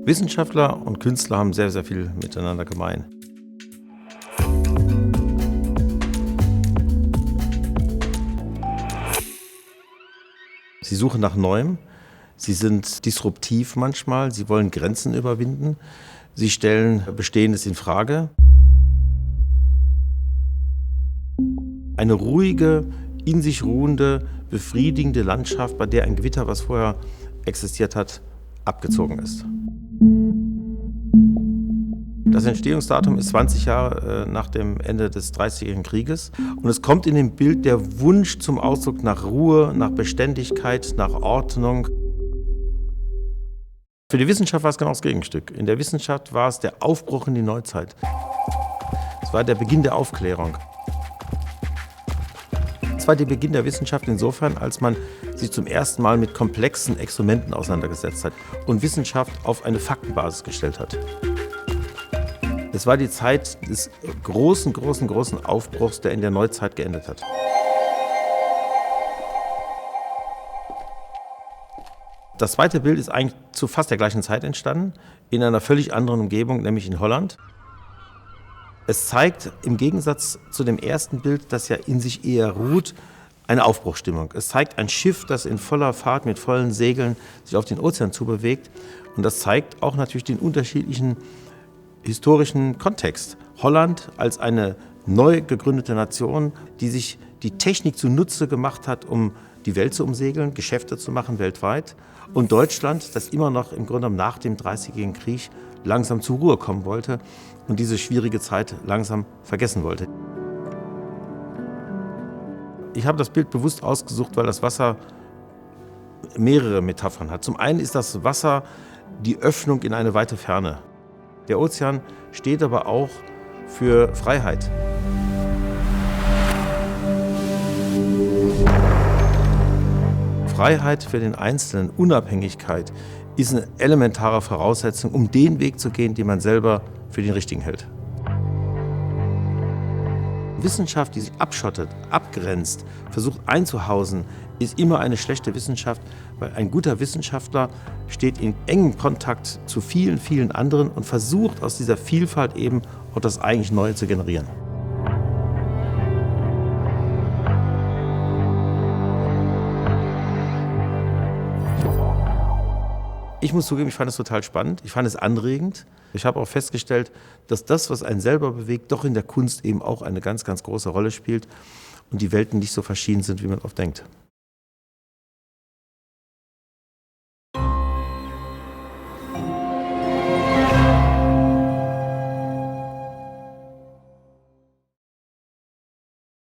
Wissenschaftler und Künstler haben sehr, sehr viel miteinander gemein. Sie suchen nach Neuem, sie sind disruptiv manchmal, sie wollen Grenzen überwinden, sie stellen Bestehendes in Frage. Eine ruhige, in sich ruhende, befriedigende Landschaft, bei der ein Gewitter, was vorher existiert hat, abgezogen ist. Das Entstehungsdatum ist 20 Jahre nach dem Ende des Dreißigjährigen Krieges und es kommt in dem Bild der Wunsch zum Ausdruck nach Ruhe, nach Beständigkeit, nach Ordnung. Für die Wissenschaft war es genau das Gegenstück. In der Wissenschaft war es der Aufbruch in die Neuzeit. Es war der Beginn der Aufklärung. Es war der Beginn der Wissenschaft insofern, als man sich zum ersten Mal mit komplexen Experimenten auseinandergesetzt hat und Wissenschaft auf eine Faktenbasis gestellt hat. Es war die Zeit des großen Aufbruchs, der in der Neuzeit geendet hat. Das zweite Bild ist eigentlich zu fast der gleichen Zeit entstanden, in einer völlig anderen Umgebung, nämlich in Holland. Es zeigt im Gegensatz zu dem ersten Bild, das ja in sich eher ruht, eine Aufbruchsstimmung. Es zeigt ein Schiff, das in voller Fahrt mit vollen Segeln sich auf den Ozean zubewegt. Und das zeigt auch natürlich den unterschiedlichen historischen Kontext. Holland als eine neu gegründete Nation, die sich die Technik zunutze gemacht hat, um die Welt zu umsegeln, Geschäfte zu machen weltweit. Und Deutschland, das immer noch im Grunde nach dem Dreißigjährigen Krieg langsam zur Ruhe kommen wollte und diese schwierige Zeit langsam vergessen wollte. Ich habe das Bild bewusst ausgesucht, weil das Wasser mehrere Metaphern hat. Zum einen ist das Wasser die Öffnung in eine weite Ferne. Der Ozean steht aber auch für Freiheit. Freiheit für den Einzelnen, Unabhängigkeit, ist eine elementare Voraussetzung, um den Weg zu gehen, den man selber für den richtigen hält. Wissenschaft, die sich abschottet, abgrenzt, versucht einzuhausen, ist immer eine schlechte Wissenschaft, weil ein guter Wissenschaftler steht in engem Kontakt zu vielen anderen und versucht aus dieser Vielfalt eben auch das eigentlich Neue zu generieren. Ich muss zugeben, ich fand es total spannend, ich fand es anregend. Ich habe auch festgestellt, dass das, was einen selber bewegt, doch in der Kunst eben auch eine ganz große Rolle spielt und die Welten nicht so verschieden sind, wie man oft denkt.